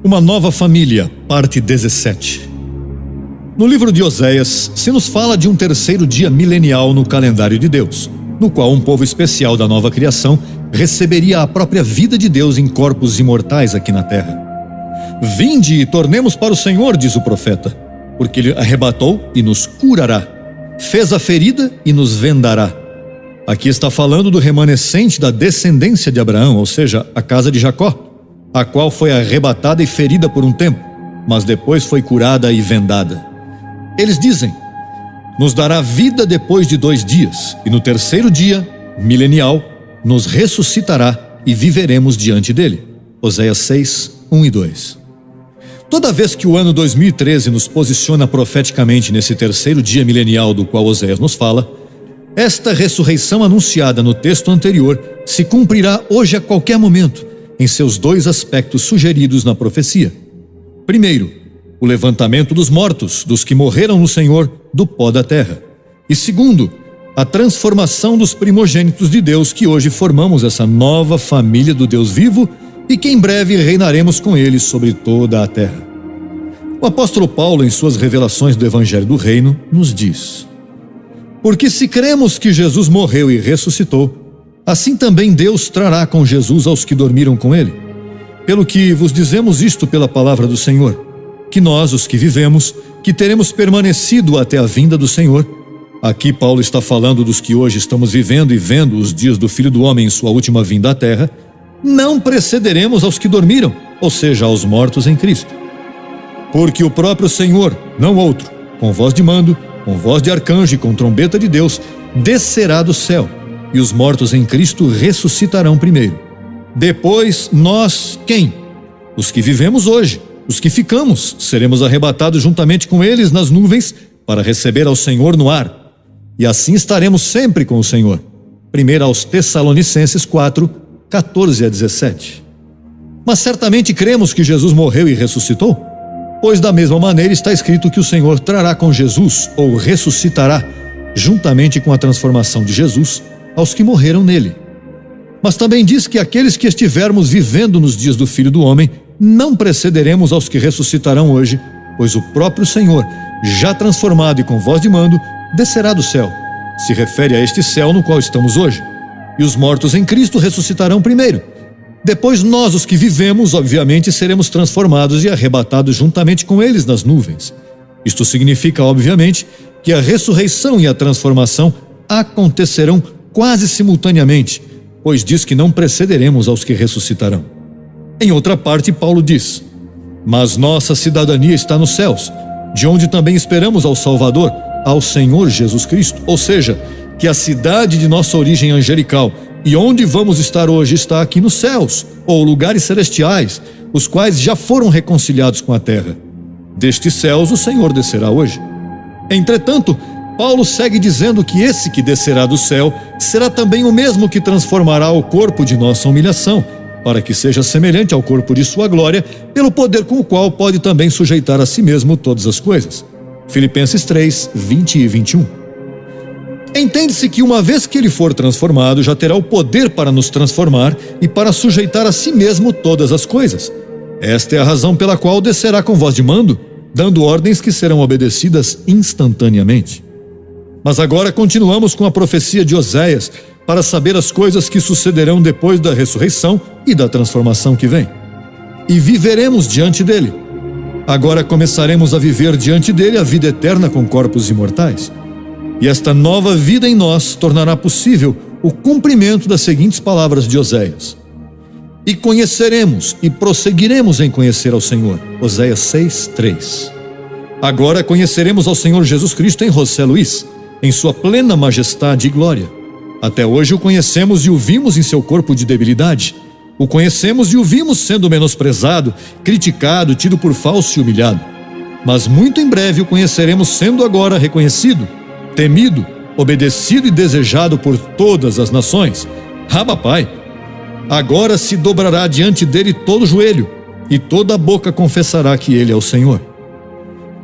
Uma nova família, parte 17. No livro de Oséias, se nos fala de um terceiro dia milenial no calendário de Deus, no qual um povo especial da nova criação receberia a própria vida de Deus em corpos imortais aqui na terra. Vinde e tornemos para o Senhor, diz o profeta, porque Ele arrebatou e nos curará, fez a ferida e nos vendará. Aqui está falando do remanescente da descendência de Abraão, ou seja, a casa de Jacó, a qual foi arrebatada e ferida por um tempo, mas depois foi curada e vendada. Eles dizem: nos dará vida depois de 2 dias, e no terceiro dia, milenial, nos ressuscitará e viveremos diante dele. Oséias 6, 1 e 2. Toda vez que o ano 2013 nos posiciona profeticamente nesse terceiro dia milenial do qual Oséias nos fala, esta ressurreição anunciada no texto anterior se cumprirá hoje a qualquer momento, em seus 2 aspectos sugeridos na profecia. Primeiro, o levantamento dos mortos, dos que morreram no Senhor, do pó da terra. E segundo, a transformação dos primogênitos de Deus, que hoje formamos essa nova família do Deus vivo e que em breve reinaremos com Ele sobre toda a terra. O apóstolo Paulo, em suas revelações do Evangelho do Reino, nos diz: porque se cremos que Jesus morreu e ressuscitou, assim também Deus trará com Jesus aos que dormiram com Ele. Pelo que vos dizemos isto pela palavra do Senhor, que nós, os que vivemos, que teremos permanecido até a vinda do Senhor. Aqui Paulo está falando dos que hoje estamos vivendo e vendo os dias do Filho do Homem em sua última vinda à terra, não precederemos aos que dormiram, ou seja, aos mortos em Cristo. Porque o próprio Senhor, não outro, com voz de mando, com voz de arcanjo e com trombeta de Deus, descerá do céu, e os mortos em Cristo ressuscitarão primeiro. Depois nós, quem? Os que vivemos hoje, os que ficamos, seremos arrebatados juntamente com eles nas nuvens para receber ao Senhor no ar. E assim estaremos sempre com o Senhor. 1 aos Tessalonicenses 4, 14 a 17. Mas certamente cremos que Jesus morreu e ressuscitou? Pois da mesma maneira está escrito que o Senhor trará com Jesus, ou ressuscitará, juntamente com a transformação de Jesus, aos que morreram nele. Mas também diz que aqueles que estivermos vivendo nos dias do Filho do Homem, não precederemos aos que ressuscitarão hoje, pois o próprio Senhor, já transformado e com voz de mando, descerá do céu. Se refere a este céu no qual estamos hoje. E os mortos em Cristo ressuscitarão primeiro. Depois nós, os que vivemos, obviamente, seremos transformados e arrebatados juntamente com eles nas nuvens. Isto significa, obviamente, que a ressurreição e a transformação acontecerão quase simultaneamente, pois diz que não precederemos aos que ressuscitarão. Em outra parte, Paulo diz: mas nossa cidadania está nos céus, de onde também esperamos ao Salvador, ao Senhor Jesus Cristo. Ou seja, que a cidade de nossa origem angelical e onde vamos estar hoje está aqui nos céus, ou lugares celestiais, os quais já foram reconciliados com a terra. Destes céus o Senhor descerá hoje. Entretanto, Paulo segue dizendo que esse que descerá do céu será também o mesmo que transformará o corpo de nossa humilhação, para que seja semelhante ao corpo de sua glória, pelo poder com o qual pode também sujeitar a si mesmo todas as coisas. Filipenses 3, 20 e 21. Entende-se que uma vez que ele for transformado, já terá o poder para nos transformar e para sujeitar a si mesmo todas as coisas. Esta é a razão pela qual descerá com voz de mando, dando ordens que serão obedecidas instantaneamente. Mas agora continuamos com a profecia de Oséias para saber as coisas que sucederão depois da ressurreição e da transformação que vem. E viveremos diante dele. Agora começaremos a viver diante dele a vida eterna com corpos imortais. E esta nova vida em nós tornará possível o cumprimento das seguintes palavras de Oséias: e conheceremos e prosseguiremos em conhecer ao Senhor. Oséias 6, 3. Agora conheceremos ao Senhor Jesus Cristo em José Luís, em sua plena majestade e glória. Até hoje o conhecemos e o vimos em seu corpo de debilidade. O conhecemos e o vimos sendo menosprezado, criticado, tido por falso e humilhado. Mas muito em breve o conheceremos sendo agora reconhecido, temido, obedecido e desejado por todas as nações. Abba, Pai! Agora se dobrará diante dele todo joelho, e toda boca confessará que ele é o Senhor.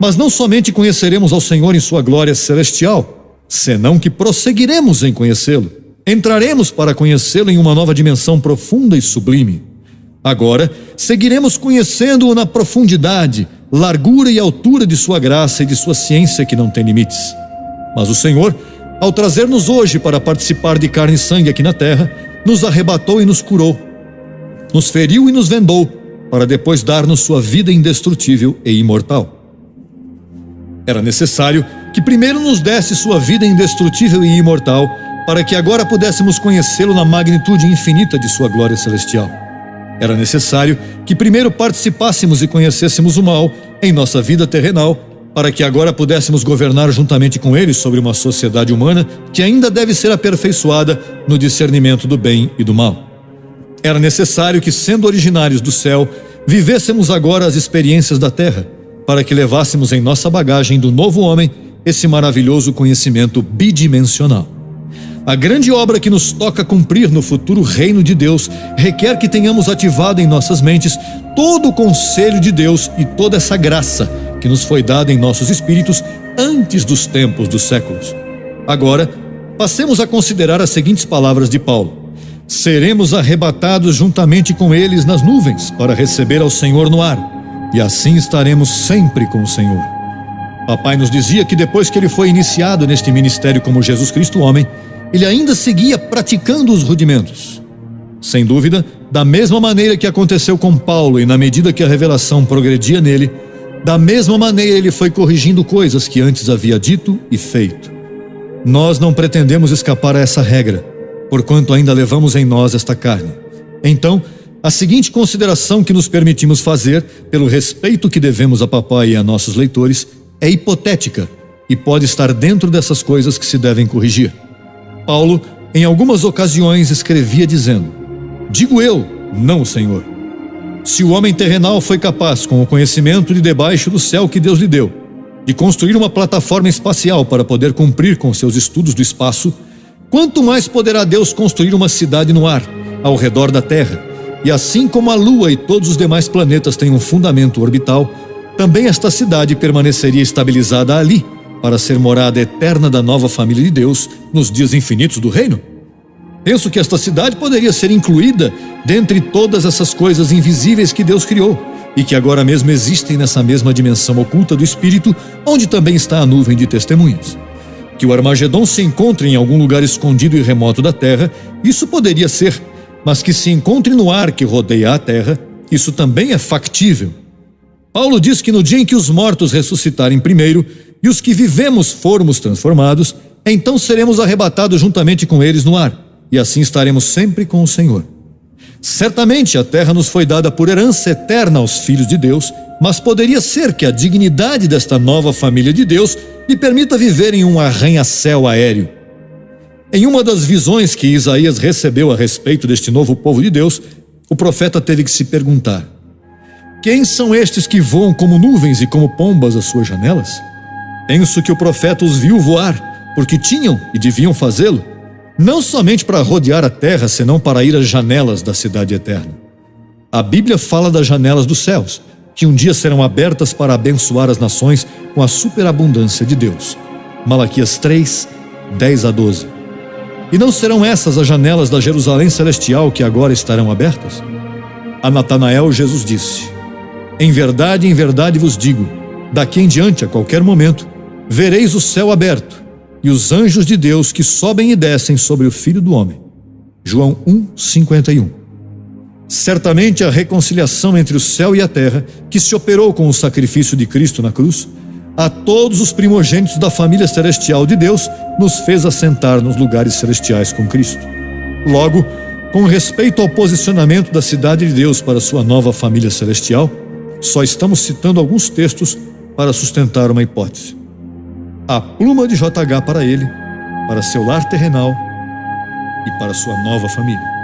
Mas não somente conheceremos ao Senhor em sua glória celestial, senão que prosseguiremos em conhecê-lo. Entraremos para conhecê-lo em uma nova dimensão profunda e sublime. Agora, seguiremos conhecendo-o na profundidade, largura e altura de sua graça e de sua ciência que não tem limites. Mas o Senhor, ao trazer-nos hoje para participar de carne e sangue aqui na terra, nos arrebatou e nos curou, nos feriu e nos vendou, para depois dar-nos sua vida indestrutível e imortal. Era necessário que primeiro nos desse sua vida indestrutível e imortal, para que agora pudéssemos conhecê-lo na magnitude infinita de sua glória celestial. Era necessário que primeiro participássemos e conhecêssemos o mal em nossa vida terrenal, para que agora pudéssemos governar juntamente com ele sobre uma sociedade humana que ainda deve ser aperfeiçoada no discernimento do bem e do mal. Era necessário que, sendo originários do céu, vivêssemos agora as experiências da terra, para que levássemos em nossa bagagem do novo homem esse maravilhoso conhecimento bidimensional. A grande obra que nos toca cumprir no futuro reino de Deus requer que tenhamos ativado em nossas mentes todo o conselho de Deus e toda essa graça que nos foi dada em nossos espíritos antes dos tempos dos séculos. Agora, passemos a considerar as seguintes palavras de Paulo: seremos arrebatados juntamente com eles nas nuvens para receber ao Senhor no ar, e assim estaremos sempre com o Senhor. Papai nos dizia que depois que ele foi iniciado neste ministério como Jesus Cristo homem, ele ainda seguia praticando os rudimentos. Sem dúvida, da mesma maneira que aconteceu com Paulo, e na medida que a revelação progredia nele, da mesma maneira ele foi corrigindo coisas que antes havia dito e feito. Nós não pretendemos escapar a essa regra, porquanto ainda levamos em nós esta carne. Então, a seguinte consideração que nos permitimos fazer, pelo respeito que devemos a papai e a nossos leitores, é hipotética e pode estar dentro dessas coisas que se devem corrigir. Paulo, em algumas ocasiões, escrevia dizendo: digo eu, não o Senhor. Se o homem terrenal foi capaz, com o conhecimento de debaixo do céu que Deus lhe deu, de construir uma plataforma espacial para poder cumprir com seus estudos do espaço, quanto mais poderá Deus construir uma cidade no ar, ao redor da Terra, e assim como a Lua e todos os demais planetas têm um fundamento orbital, também esta cidade permaneceria estabilizada ali, para ser morada eterna da nova família de Deus nos dias infinitos do reino? Penso que esta cidade poderia ser incluída dentre todas essas coisas invisíveis que Deus criou e que agora mesmo existem nessa mesma dimensão oculta do Espírito, onde também está a nuvem de testemunhas. Que o Armagedon se encontre em algum lugar escondido e remoto da Terra, isso poderia ser, mas que se encontre no ar que rodeia a Terra, isso também é factível. Paulo diz que no dia em que os mortos ressuscitarem primeiro e os que vivemos formos transformados, então seremos arrebatados juntamente com eles no ar, e assim estaremos sempre com o Senhor. Certamente a terra nos foi dada por herança eterna aos filhos de Deus, mas poderia ser que a dignidade desta nova família de Deus lhe permita viver em um arranha-céu aéreo. Em uma das visões que Isaías recebeu a respeito deste novo povo de Deus, o profeta teve que se perguntar: quem são estes que voam como nuvens e como pombas às suas janelas? Penso que o profeta os viu voar, porque tinham e deviam fazê-lo, não somente para rodear a terra, senão para ir às janelas da cidade eterna. A Bíblia fala das janelas dos céus, que um dia serão abertas para abençoar as nações com a superabundância de Deus. Malaquias 3, 10-12. E não serão essas as janelas da Jerusalém celestial que agora estarão abertas? A Natanael, Jesus disse: em verdade vos digo, daqui em diante, a qualquer momento, vereis o céu aberto e os anjos de Deus que sobem e descem sobre o Filho do Homem. João 1:51. Certamente a reconciliação entre o céu e a terra, que se operou com o sacrifício de Cristo na cruz, a todos os primogênitos da família celestial de Deus, nos fez assentar nos lugares celestiais com Cristo. Logo, com respeito ao posicionamento da cidade de Deus para sua nova família celestial, só estamos citando alguns textos para sustentar uma hipótese. A pluma de JH para ele, para seu lar terrenal e para sua nova família.